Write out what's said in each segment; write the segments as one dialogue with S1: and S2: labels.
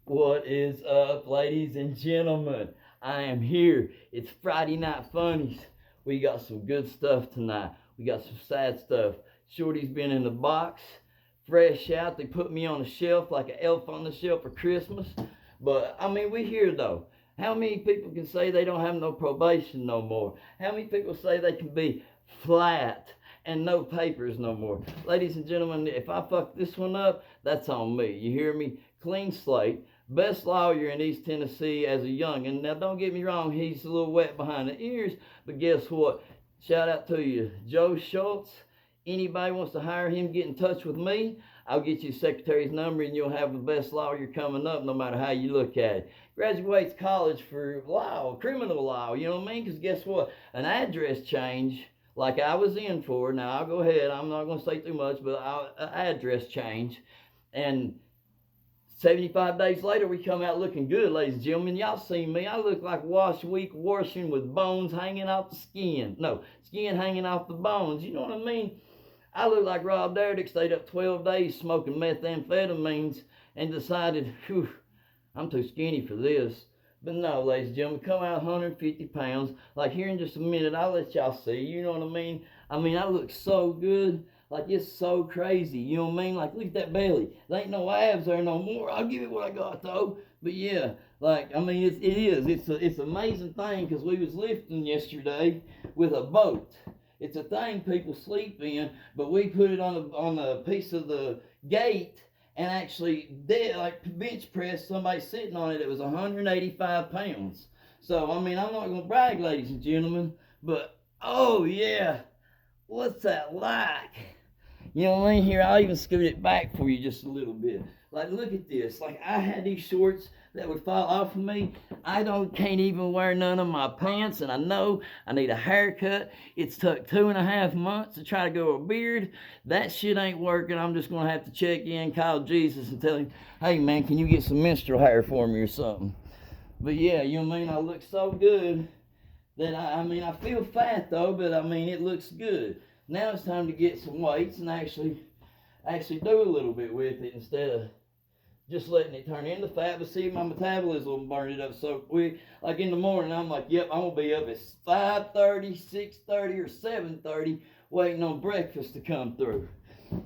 S1: What is up, ladies and gentlemen? I am here. It's Friday Night Funnies. We got some good stuff tonight. We got some sad stuff. Shorty's been in the box, fresh out. They put me on a shelf like an elf on the shelf for Christmas. But I mean, we here though. How many people can say they don't have no probation no more? How many people say they can be flat and no papers no more? Ladies and gentlemen, if I fuck this one up, that's on me. You hear me? Clean slate. Best lawyer in East Tennessee as a youngin'. Now, don't get me wrong, he's a little wet behind the ears, but guess what? Shout out to you, Joe Schultz. Anybody wants to hire him, get in touch with me. I'll get you the secretary's number, and you'll have the best lawyer coming up, no matter how you look at it. Graduates college for law, criminal law. You know what I mean? Because guess what? An address change, like I was in for. Now I'll go ahead. I'm not going to say too much, but an address change, and 75 days later, we come out looking good, ladies and gentlemen. Y'all seen me. I look like wash week washing with bones hanging off the skin. No, skin hanging off the bones. You know what I mean? I look like Rob Dyrdek stayed up 12 days smoking methamphetamines and decided, whew, I'm too skinny for this. But no, ladies and gentlemen, come out 150 pounds. Like here in just a minute, I'll let y'all see. You know what I mean? I look so good. Like it's so crazy. You know what I mean? Like look at that belly. There ain't no abs there no more. I'll give it what I got though. But yeah, it's an amazing thing because we was lifting yesterday with a boat. It's a thing people sleep in, but we put it on a piece of the gate and actually did like bench press somebody sitting on it that was 185 pounds. So I'm not gonna brag, ladies and gentlemen, but oh yeah, what's that like? You know what I mean? Here, I'll even scoot it back for you just a little bit. Like, look at this. Like, I had these shorts that would fall off of me. I don't can't even wear none of my pants, and I know I need a haircut. It's took 2.5 months to try to grow a beard. That shit ain't working. I'm just gonna have to check in, call Jesus, and tell him, hey man, can you get some menstrual hair for me or something? But yeah, you know what I mean? I look so good that I feel fat though, but it looks good. Now it's time to get some weights and actually do a little bit with it instead of just letting it turn into fat. But see, my metabolism burned it up so quick. Like in the morning, I'm like, yep, I'm gonna be up at 5:30, 6:30, or 7:30, waiting on breakfast to come through.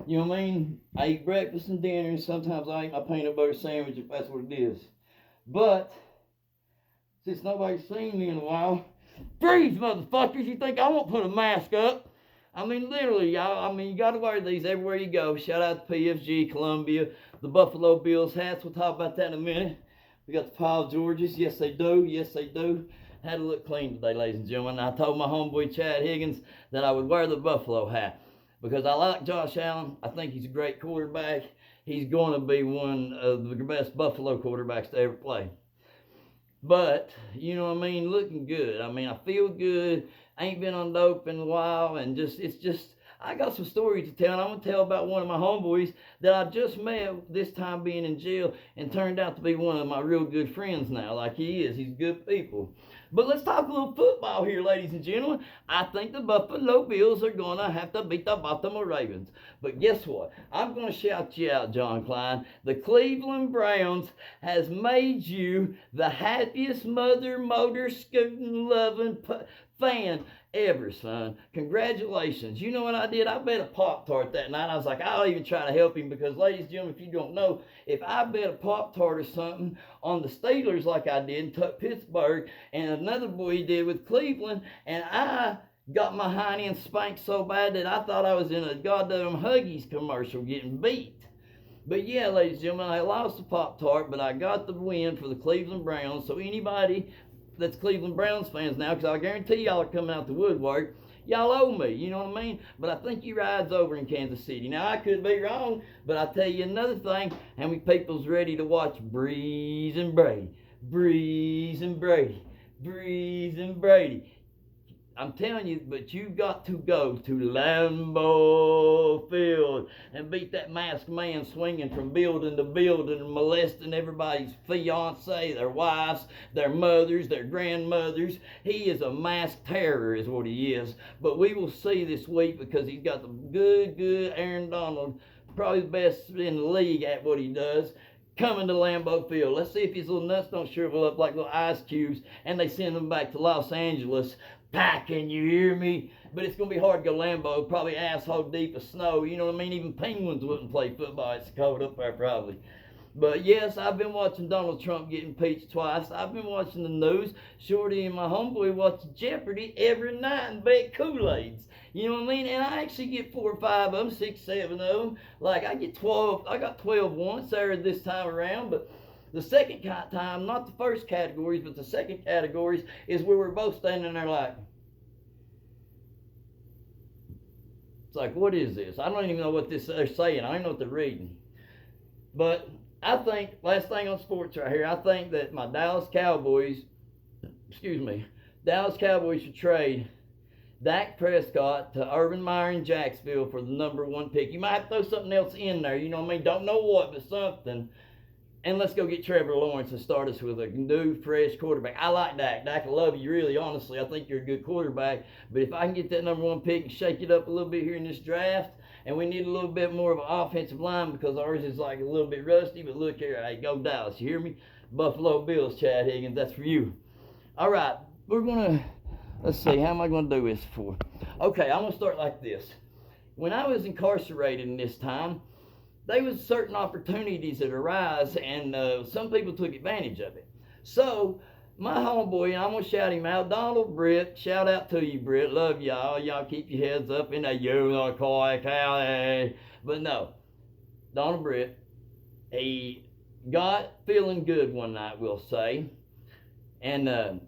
S1: You know what I mean? I eat breakfast and dinner, and sometimes I eat my peanut butter sandwich if that's what it is. But since nobody's seen me in a while, freeze, motherfuckers! You think I won't put a mask up? Literally, y'all. You got to wear these everywhere you go. Shout out to PFG, Columbia, the Buffalo Bills hats. We'll talk about that in a minute. We got the Paul Georges. Yes, they do. Yes, they do. Had to look clean today, ladies and gentlemen. I told my homeboy Chad Higgins that I would wear the Buffalo hat because I like Josh Allen. I think he's a great quarterback. He's going to be one of the best Buffalo quarterbacks to ever play. But, you know what I mean, looking good. I feel good. I ain't been on dope in a while, and I got some stories to tell, and I'm going to tell about one of my homeboys that I just met this time being in jail and turned out to be one of my real good friends now, like he is. He's good people. But let's talk a little football here, ladies and gentlemen. I think the Buffalo Bills are going to have to beat the Baltimore Ravens. But guess what? I'm going to shout you out, John Klein. The Cleveland Browns has made you the happiest mother motor scooting loving fan ever, son. Congratulations. You know what I did? I bet a Pop Tart that night. I was like, I'll even try to help him because, ladies and gentlemen, if you don't know, if I bet a Pop Tart or something on the Steelers like I did in Pittsburgh, and another boy did with Cleveland, and I got my hind end spanked so bad that I thought I was in a goddamn Huggies commercial getting beat. But yeah, ladies and gentlemen, I lost the Pop Tart, but I got the win for the Cleveland Browns. So anybody that's Cleveland Browns fans now, because I guarantee y'all are coming out the woodwork, y'all owe me, you know what I mean? But I think he rides over in Kansas City. Now, I could be wrong, but I'll tell you another thing. How many people's ready to watch Breeze and Brady? Breeze and Brady. Breeze and Brady. I'm telling you, but you've got to go to Lambeau Field and beat that masked man swinging from building to building and molesting everybody's fiance, their wives, their mothers, their grandmothers. He is a masked terror is what he is. But we will see this week because he's got the good Aaron Donald, probably the best in the league at what he does. coming to Lambeau Field. Let's see if his little nuts don't shrivel up like little ice cubes and they send them back to Los Angeles packing, you hear me? But it's going to be hard to go Lambeau, probably asshole deep of snow. You know what I mean? Even penguins wouldn't play football. It's cold up there probably. But yes, I've been watching Donald Trump get impeached twice. I've been watching the news. Shorty and my homeboy watch Jeopardy every night and bet Kool-Aids. You know what I mean? And I actually get 4 or 5 of them, 6, 7 of them. Like I get 12. I got 12 once there this time around. But the second time, not the first categories, but the second categories is where we're both standing there like. It's like, what is this? I don't even know what they're saying. I don't know what they're reading. But I think, last thing on sports right here, I think that my Dallas Cowboys should trade Dak Prescott to Urban Meyer in Jacksonville for the #1 pick. You might have to throw something else in there, you know what I mean? Don't know what, but something. And let's go get Trevor Lawrence and start us with a new, fresh quarterback. I like Dak. Dak, I love you, really, honestly. I think you're a good quarterback. But if I can get that #1 pick and shake it up a little bit here in this draft, and we need a little bit more of an offensive line because ours is like a little bit rusty. But look here, hey, go Dallas. You hear me? Buffalo Bills, Chad Higgins. That's for you. All right, we're going to, let's see, how am I going to do this for? Okay, I'm going to start like this. When I was incarcerated in this time, there was certain opportunities that arise, and some people took advantage of it. So my homeboy, and I'm going to shout him out, Donald Britt, shout out to you, Britt, love y'all. Y'all keep your heads up in that unicorn county. But no, Donald Britt, he got feeling good one night, we'll say, and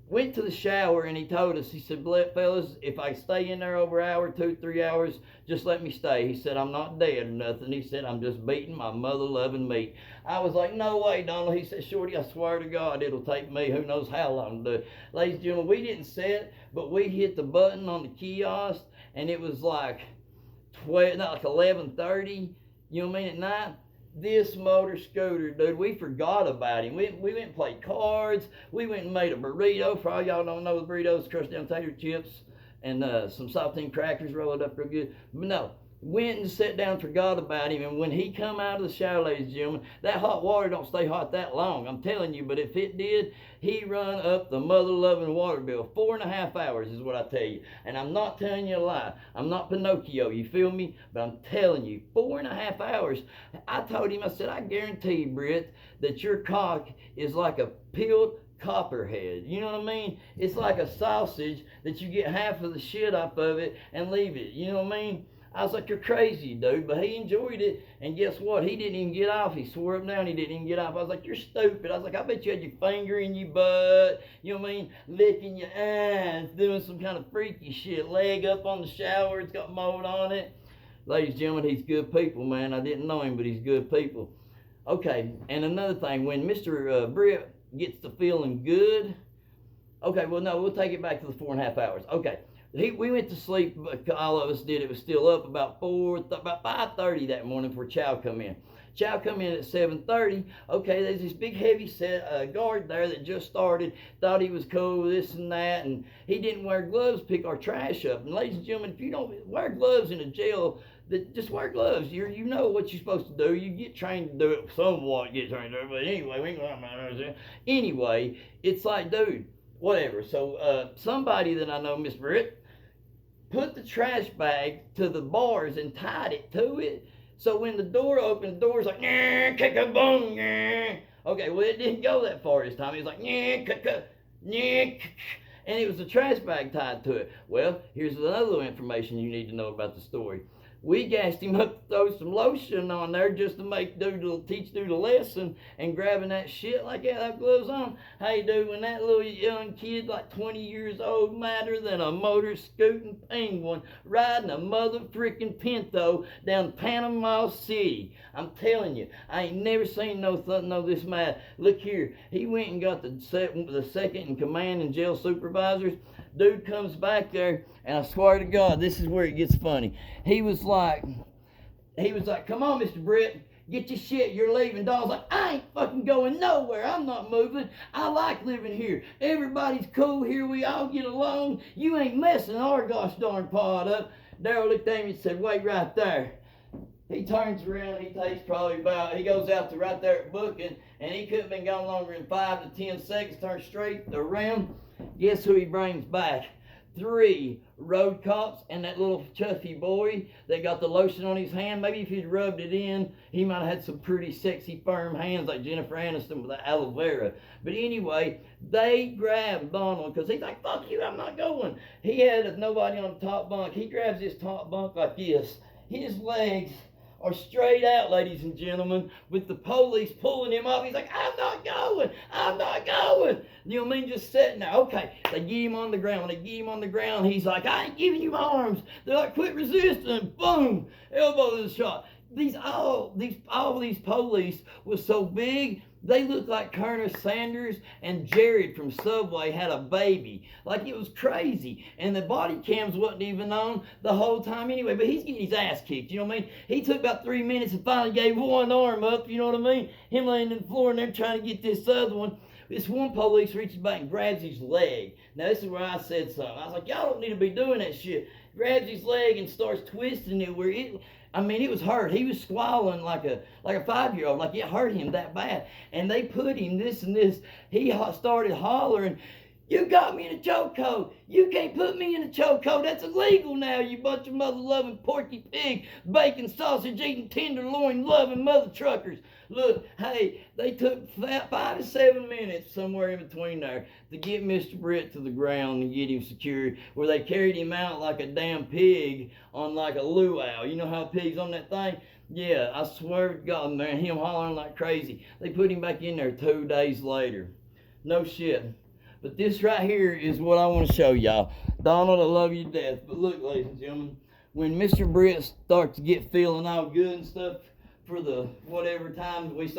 S1: went to the shower, and he told us, he said, fellas, if I stay in there over an hour, 2, 3 hours, just let me stay. He said, I'm not dead or nothing. He said, I'm just beating my mother-loving meat. I was like, no way, Donald. He said, Shorty, I swear to God, it'll take me who knows how long to do it. Ladies and gentlemen, we didn't sit, but we hit the button on the kiosk, and it was like 11:30, you know what I mean, at night. This motor scooter, dude, we forgot about him. We went and played cards. We went and made a burrito. For all y'all don't know, the burritos, crushed down tater chips and some saltine crackers rolled up real good. But no, went and sat down and forgot about him. And when he come out of the shower, ladies and gentlemen, that hot water don't stay hot that long, I'm telling you. But if it did, he run up the mother-loving water bill. 4.5 hours is what I tell you. And I'm not telling you a lie. I'm not Pinocchio, you feel me? But I'm telling you, 4.5 hours. I told him, I said, I guarantee you, Britt, that your cock is like a peeled copperhead. You know what I mean? It's like a sausage that you get half of the shit off of it and leave it. You know what I mean? I was like, you're crazy, dude. But he enjoyed it. And guess what? He didn't even get off. He swore up and down he didn't even get off. I was like, you're stupid. I was like, I bet you had your finger in your butt. You know what I mean? Licking your ass. Doing some kind of freaky shit. Leg up on the shower. It's got mold on it. Ladies and gentlemen, he's good people, man. I didn't know him, but he's good people. Okay, and another thing. When Mr. Britt gets to feeling good. Okay, well, no, we'll take it back to the 4.5 hours. Okay. We went to sleep, all of us did. It was still up about 5:30 that morning before Chow come in. Chow come in at 7:30. Okay, there's this big heavy set guard there that just started, thought he was cool, this and that, and he didn't wear gloves to pick our trash up. And ladies and gentlemen, if you don't wear gloves in a jail, just wear gloves. You know what you're supposed to do. You get trained to do it somewhat, get trained to do it, but anyway, we ain't going. Anyway, it's like, dude, whatever. So somebody that I know, Miss Britt, put the trash bag to the bars and tied it to it. So when the door opened, the door's like, nah, kick a boom, nah. Okay, well, it didn't go that far this time. It was like, nah, nah, and it was a trash bag tied to it. Well, here's another little information you need to know about the story. We gassed him up to throw some lotion on there just to teach dude a lesson, and grabbing that shit like that gloves on. Hey, dude, when that little young kid, like 20 years old, madder than a motor scooting penguin, riding a mother freaking Pinto down Panama City. I'm telling you, I ain't never seen no this mad. Look here, he went and got the second in command and jail supervisors. Dude comes back there, and I swear to God, this is where it gets funny. He was like, come on, Mr. Britt, get your shit, you're leaving. Donald's like, I ain't fucking going nowhere. I'm not moving. I like living here. Everybody's cool here. We all get along. You ain't messing our gosh darn pod up. Daryl looked at me and said, wait right there. He turns around, he takes probably about, he goes out to right there at booking, and he couldn't have been gone longer than 5 to 10 seconds, turns straight around. Guess who he brings back? 3 road cops and that little chuffy boy that got the lotion on his hand. Maybe if he'd rubbed it in, he might have had some pretty sexy firm hands like Jennifer Aniston with the aloe vera. But anyway, they grabbed Donald because he's like, fuck you, I'm not going. He had nobody on the top bunk. He grabs his top bunk like this. His legs are straight out, ladies and gentlemen, with the police pulling him up. He's like, I'm not going, I'm not going. You know what I mean? Just sitting there. Okay, they get him on the ground. When they get him on the ground, he's like, I ain't giving you my arms. They're like, quit resisting. Boom, elbow to the shot. All these police was so big, they looked like Colonel Sanders and Jared from Subway had a baby. Like, it was crazy. And the body cams wasn't even on the whole time anyway. But he's getting his ass kicked, you know what I mean? He took about 3 minutes and finally gave one arm up, you know what I mean? Him laying on the floor and they're trying to get this other one. This one police reaches back and grabs his leg. Now, this is where I said something. I was like, y'all don't need to be doing that shit. Grabs his leg and starts twisting it where it was hurt. He was squalling like a 5-year-old, like it hurt him that bad. And they put him this and this. He started hollering, you got me in a chokehold. You can't put me in a chokehold. That's illegal now, you bunch of mother-loving porky pig, bacon sausage eating, tenderloin loving mother truckers. Look, hey, they took 5 to 7 minutes somewhere in between there to get Mr. Britt to the ground and get him secured, where they carried him out like a damn pig on like a luau. You know how pigs on that thing? Yeah, I swear to God, man, him hollering like crazy. They put him back in there 2 days later. No shit. But this right here is what I want to show y'all. Donald, I love you to death. But look, ladies and gentlemen, when Mr. Britt starts to get feeling all good and stuff, for the whatever time we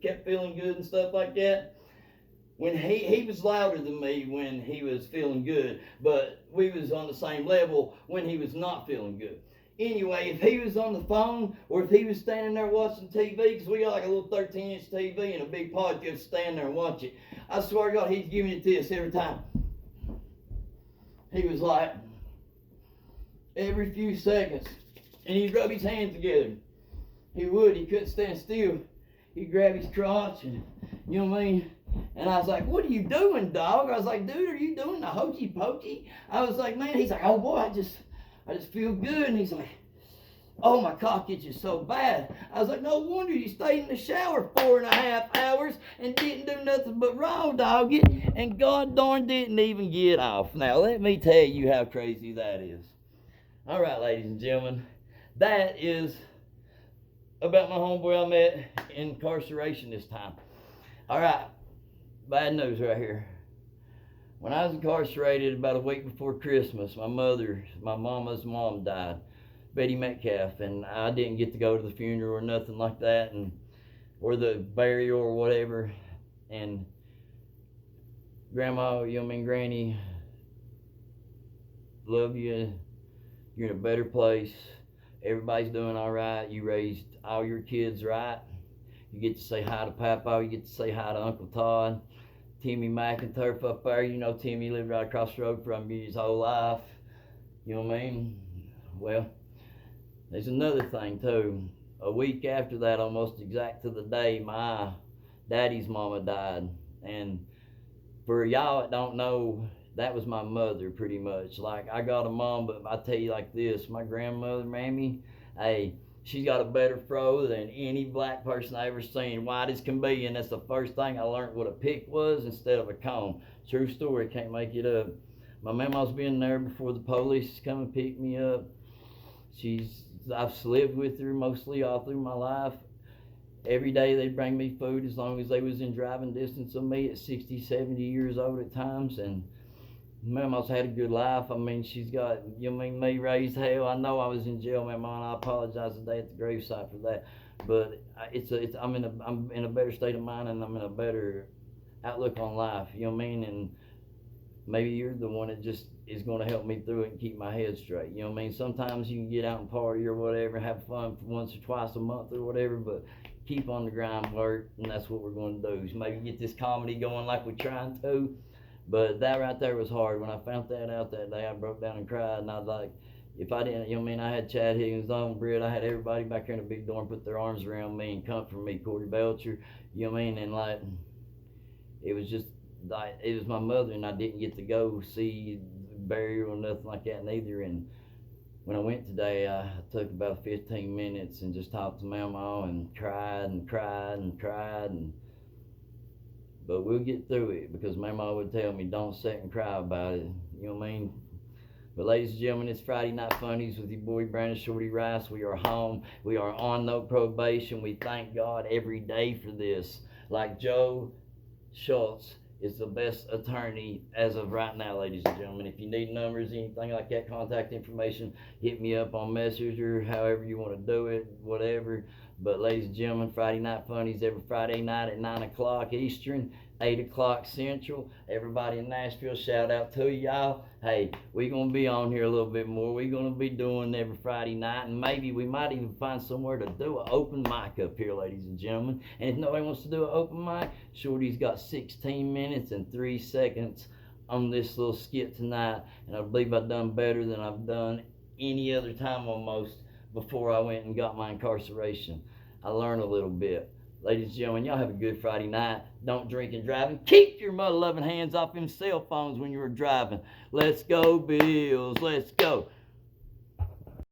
S1: kept feeling good and stuff like that, when he was louder than me when he was feeling good, but we was on the same level when he was not feeling good. Anyway, if he was on the phone or if he was standing there watching TV, because we got like a little 13-inch TV and a big pod, just stand there and watch it. I swear to God, he's giving it this every time. He was like, every few seconds, and he'd rub his hands together. He couldn't stand still. He'd grab his crotch and, you know what I mean? And I was like, what are you doing, dog? I was like, dude, are you doing the hokey pokey? I was like, man, he's like, oh boy, I just feel good. And he's like, oh, my cock itches so bad. I was like, no wonder you stayed in the shower 4.5 hours and didn't do nothing but raw dog it, and god darn didn't even get off. Now, let me tell you how crazy that is. All right, ladies and gentlemen, that is about my homeboy I met in incarceration this time. All right, bad news right here. When I was incarcerated about a week before Christmas, my mama's mom died, Betty Metcalf, and I didn't get to go to the funeral or nothing like that, or the burial or whatever. And Grandma, Granny, love you. You're in a better place. Everybody's doing all right. You raised all your kids right. You get to say hi to Papa. You get to say hi to Uncle Todd. Timmy McInturf up there. You know Timmy lived right across the road from you his whole life. You know what I mean? Well, there's another thing too. A week after that, almost exact to the day, my daddy's mama died. And for y'all that don't know, that was my mother pretty much. Like, I got a mom, but I tell you like this, my grandmother, Mammy, hey, she's got a better fro than any black person I ever seen, white as can be, and that's the first thing I learned what a pick was instead of a comb. True story, can't make it up. My mama's been there before the police come and pick me up. I've lived with her mostly all through my life. Every day they'd bring me food as long as they was in driving distance of me at 60, 70 years old at times. And Mama's had a good life. I mean, she's got, me raised hell. I know I was in jail, Mama, and I apologize today at the gravesite for that. But I'm in a better state of mind, and I'm in a better outlook on life. You know what I mean? And maybe you're the one that just is going to help me through it and keep my head straight. You know what I mean? Sometimes you can get out and party or whatever, have fun for once or twice a month or whatever, but keep on the grind work, and that's what we're going to do. So maybe get this comedy going like we're trying to. But that right there was hard. When I found that out that day, I broke down and cried, and I was like, if I didn't, you know what I mean, I had Chad Higgins on, Britt, I had everybody back here in the big door and put their arms around me and comfort me, Corey Belcher, you know what I mean, and like, it was just, like, it was my mother, and I didn't get to go see burial or nothing like that neither. And when I went today, I took about 15 minutes and just talked to Mama and cried and cried and cried. But we'll get through it, because Mama would tell me, don't sit and cry about it. You know what I mean? But ladies and gentlemen, it's Friday Night Funnies with your boy Brandon Shorty Rice. We are home. We are on no probation. We thank God every day for this. Like Joe Schultz is the best attorney as of right now, ladies and gentlemen. If you need numbers, anything like that, contact information, hit me up on Messenger, however you want to do it, whatever. But ladies and gentlemen, Friday Night Funnies every Friday night at 9 o'clock Eastern, 8 o'clock Central. Everybody in Nashville, shout out to y'all. Hey, we're going to be on here a little bit more. We're going to be doing every Friday night, and maybe we might even find somewhere to do an open mic up here, ladies and gentlemen. And if nobody wants to do an open mic, Shorty's got 16 minutes and 3 seconds on this little skit tonight, and I believe I've done better than I've done any other time almost before I went and got my incarceration. I learned a little bit. Ladies and gentlemen, y'all have a good Friday night. Don't drink and drive, and keep your mother-loving hands off them cell phones when you're driving. Let's go, Bills. Let's go.